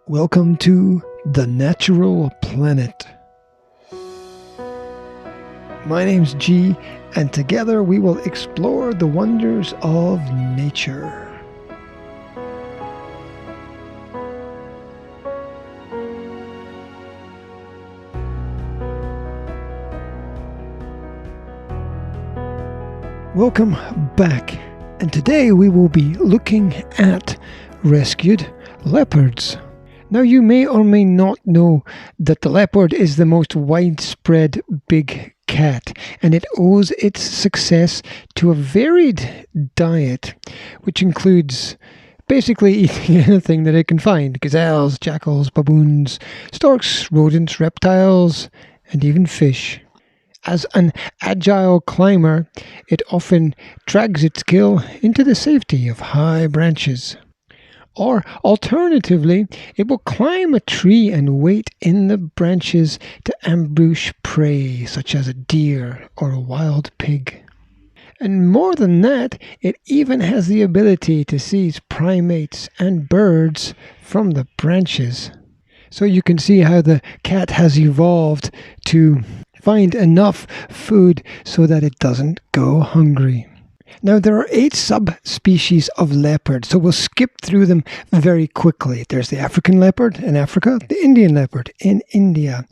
Welcome to the Natural Planet. My name's G, and together we will explore the wonders of nature. Welcome back, and today we will be looking at rescued leopards. Now, you may or may not know that the leopard is the most widespread big cat, and it owes its success to a varied diet, which includes basically eating anything that it can find: gazelles, jackals, baboons, storks, rodents, reptiles, and even fish. As an agile climber, it often drags its kill into the safety of high branches. Or alternatively, it will climb a tree and wait in the branches to ambush prey, such as a deer or a wild pig. And more than that, it even has the ability to seize primates and birds from the branches. So you can see how the cat has evolved to find enough food so that it doesn't go hungry. Now, there are 8 subspecies of leopard, so we'll skip through them very quickly. There's the African leopard in Africa, the Indian leopard in India,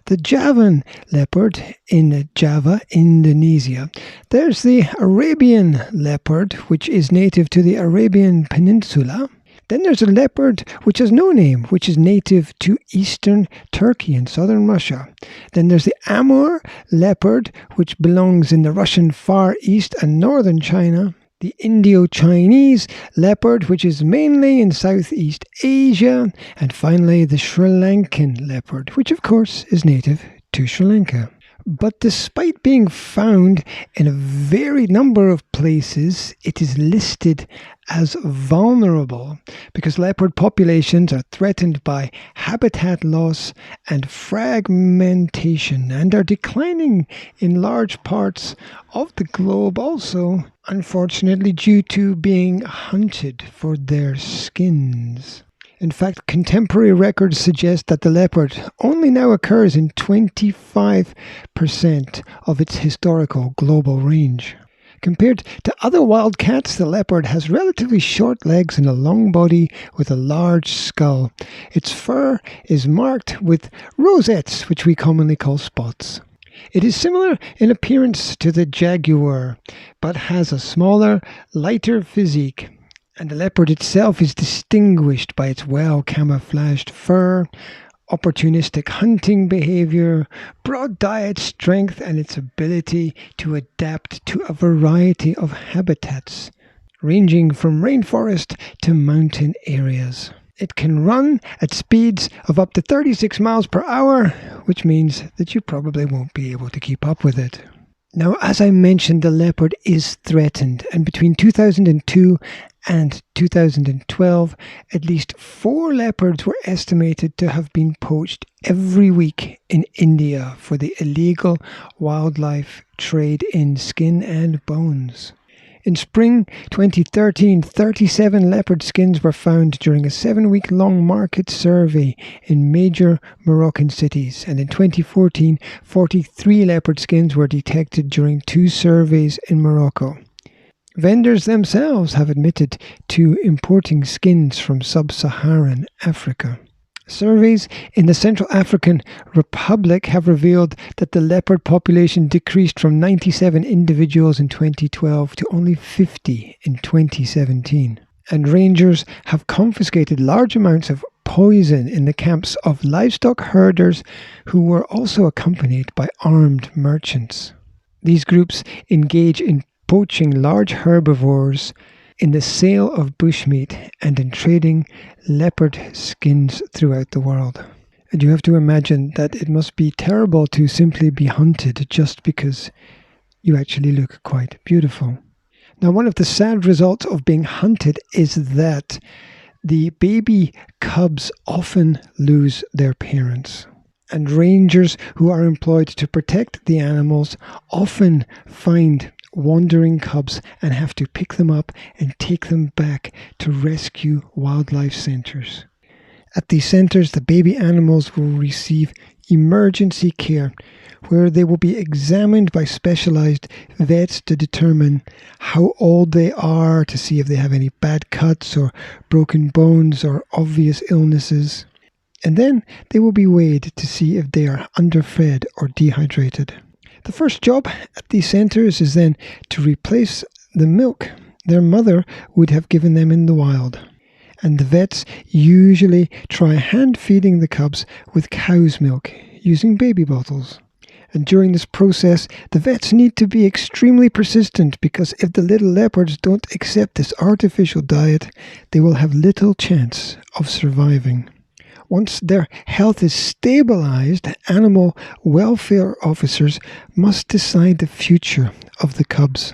the Javan leopard in Java, Indonesia. There's the Arabian leopard, which is native to the Arabian Peninsula. Then there's a leopard which has no name, which is native to eastern Turkey and southern Russia. Then there's the Amur leopard, which belongs in the Russian Far East and northern China. The Indo-Chinese leopard, which is mainly in Southeast Asia. And finally, the Sri Lankan leopard, which of course is native to Sri Lanka. But despite being found in a varied number of places, it is listed as vulnerable because leopard populations are threatened by habitat loss and fragmentation and are declining in large parts of the globe also, unfortunately, due to being hunted for their skins. In fact, contemporary records suggest that the leopard only now occurs in 25% of its historical global range. Compared to other wild cats, the leopard has relatively short legs and a long body with a large skull. Its fur is marked with rosettes, which we commonly call spots. It is similar in appearance to the jaguar, but has a smaller, lighter physique. And the leopard itself is distinguished by its well-camouflaged fur, opportunistic hunting behavior, broad diet strength, and its ability to adapt to a variety of habitats, ranging from rainforest to mountain areas. It can run at speeds of up to 36 miles per hour, which means that you probably won't be able to keep up with it. Now, as I mentioned, the leopard is threatened, and between 2002 and 2012, at least 4 leopards were estimated to have been poached every week in India for the illegal wildlife trade in skin and bones. In spring 2013, 37 leopard skins were found during a 7-week-long market survey in major Moroccan cities, and in 2014, 43 leopard skins were detected during 2 surveys in Morocco. Vendors themselves have admitted to importing skins from sub-Saharan Africa. Surveys in the Central African Republic have revealed that the leopard population decreased from 97 individuals in 2012 to only 50 in 2017. And rangers have confiscated large amounts of poison in the camps of livestock herders who were also accompanied by armed merchants. These groups engage in poaching large herbivores, in the sale of bushmeat, and in trading leopard skins throughout the world. And you have to imagine that it must be terrible to simply be hunted just because you actually look quite beautiful. Now, one of the sad results of being hunted is that the baby cubs often lose their parents. And rangers who are employed to protect the animals often find wandering cubs and have to pick them up and take them back to rescue wildlife centres. At these centres, the baby animals will receive emergency care, where they will be examined by specialised vets to determine how old they are, to see if they have any bad cuts or broken bones or obvious illnesses. And then they will be weighed to see if they are underfed or dehydrated. The first job at these centres is then to replace the milk their mother would have given them in the wild. And the vets usually try hand feeding the cubs with cow's milk using baby bottles. And during this process, the vets need to be extremely persistent, because if the little leopards don't accept this artificial diet, they will have little chance of surviving. Once their health is stabilized, animal welfare officers must decide the future of the cubs.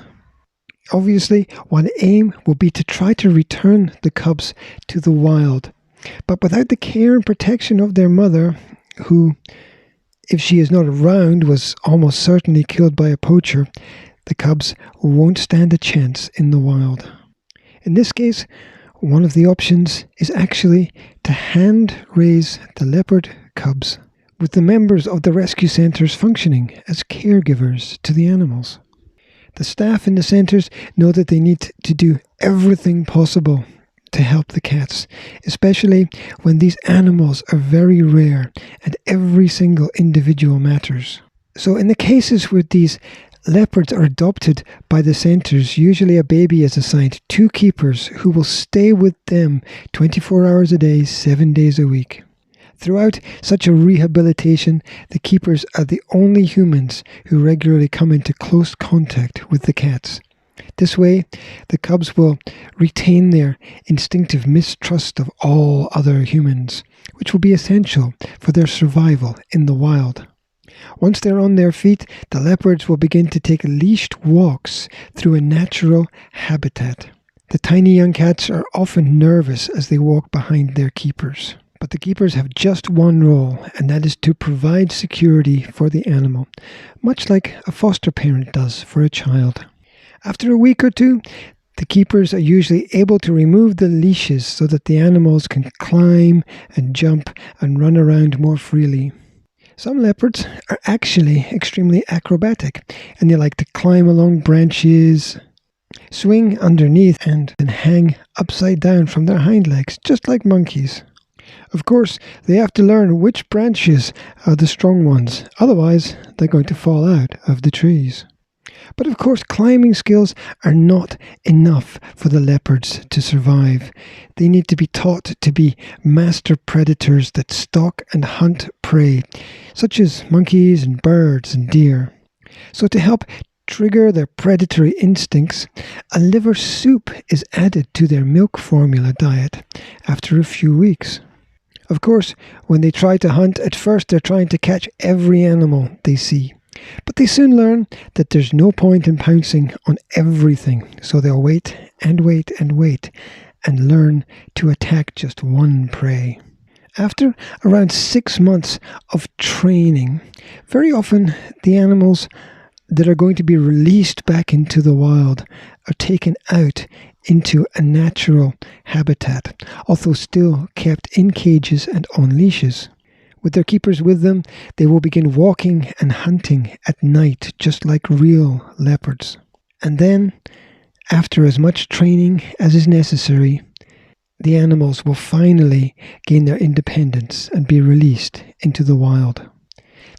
Obviously, one aim will be to try to return the cubs to the wild, but without the care and protection of their mother, who, if she is not around, was almost certainly killed by a poacher, the cubs won't stand a chance in the wild. In this case, one of the options is actually to hand raise the leopard cubs, with the members of the rescue centres functioning as caregivers to the animals. The staff in the centres know that they need to do everything possible to help the cats, especially when these animals are very rare and every single individual matters. So in the cases where these leopards are adopted by the centres, usually a baby is assigned 2 keepers who will stay with them 24 hours a day, 7 days a week. Throughout such a rehabilitation, the keepers are the only humans who regularly come into close contact with the cats. This way, the cubs will retain their instinctive mistrust of all other humans, which will be essential for their survival in the wild. Once they're on their feet, the leopards will begin to take leashed walks through a natural habitat. The tiny young cats are often nervous as they walk behind their keepers. But the keepers have just one role, and that is to provide security for the animal, much like a foster parent does for a child. After a week or two, the keepers are usually able to remove the leashes so that the animals can climb and jump and run around more freely. Some leopards are actually extremely acrobatic, and they like to climb along branches, swing underneath, and hang upside down from their hind legs, just like monkeys. Of course, they have to learn which branches are the strong ones, otherwise they're going to fall out of the trees. But of course, climbing skills are not enough for the leopards to survive. They need to be taught to be master predators that stalk and hunt prey, such as monkeys and birds and deer. So to help trigger their predatory instincts, a liver soup is added to their milk formula diet after a few weeks. Of course, when they try to hunt, at first they're trying to catch every animal they see. But they soon learn that there's no point in pouncing on everything, so they'll wait and wait and wait and learn to attack just one prey. After around 6 months of training, very often the animals that are going to be released back into the wild are taken out into a natural habitat, although still kept in cages and on leashes. With their keepers with them, they will begin walking and hunting at night, just like real leopards. And then, after as much training as is necessary, the animals will finally gain their independence and be released into the wild.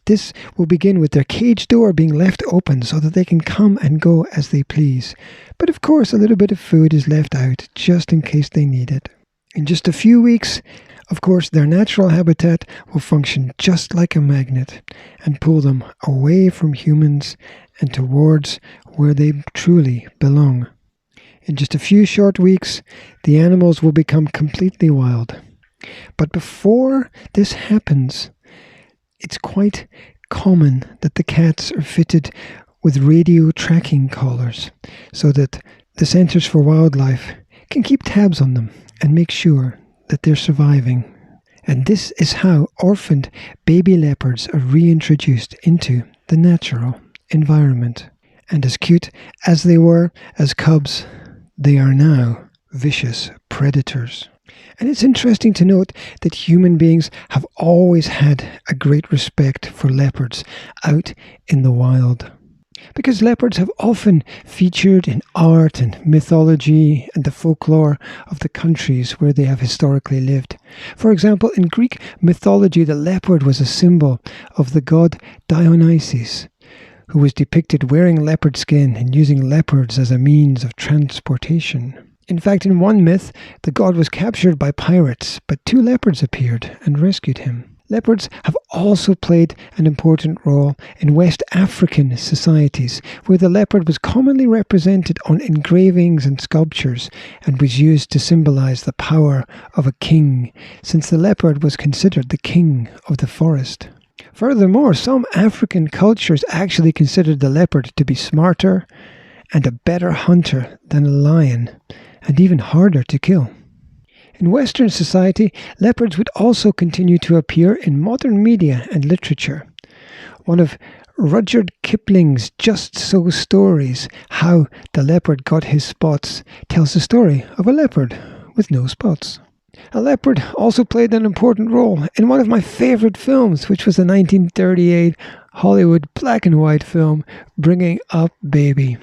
This will begin with their cage door being left open so that they can come and go as they please. But of course, a little bit of food is left out just in case they need it. In just a few weeks, of course, their natural habitat will function just like a magnet and pull them away from humans and towards where they truly belong. In just a few short weeks, the animals will become completely wild. But before this happens, it's quite common that the cats are fitted with radio tracking collars so that the Centres for Wildlife can keep tabs on them and make sure that they're surviving. And this is how orphaned baby leopards are reintroduced into the natural environment. And as cute as they were as cubs, they are now vicious predators. And it's interesting to note that human beings have always had a great respect for leopards out in the wild, because leopards have often featured in art and mythology and the folklore of the countries where they have historically lived. For example, in Greek mythology, the leopard was a symbol of the god Dionysus, who was depicted wearing leopard skin and using leopards as a means of transportation. In fact, in one myth, the god was captured by pirates, but 2 leopards appeared and rescued him. Leopards have also played an important role in West African societies, where the leopard was commonly represented on engravings and sculptures and was used to symbolize the power of a king, since the leopard was considered the king of the forest. Furthermore, some African cultures actually considered the leopard to be smarter and a better hunter than a lion, and even harder to kill. In Western society, leopards would also continue to appear in modern media and literature. One of Rudyard Kipling's Just So stories, How the Leopard Got His Spots, tells the story of a leopard with no spots. A leopard also played an important role in one of my favorite films, which was the 1938 Hollywood black and white film, Bringing Up Baby.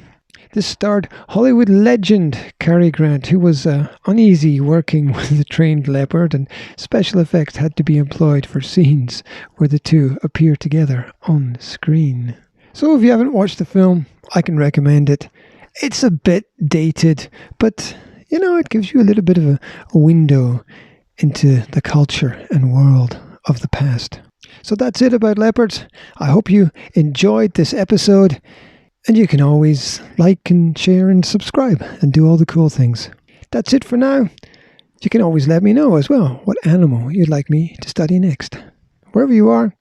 This starred Hollywood legend Cary Grant, who was uneasy working with the trained leopard, and special effects had to be employed for scenes where the two appear together on screen. So if you haven't watched the film, I can recommend it. It's a bit dated, but it gives you a little bit of a window into the culture and world of the past. So that's it about leopards. I hope you enjoyed this episode. And you can always like and share and subscribe and do all the cool things. That's it for now. You can always let me know as well what animal you'd like me to study next. Wherever you are,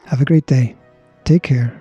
have a great day. Take care.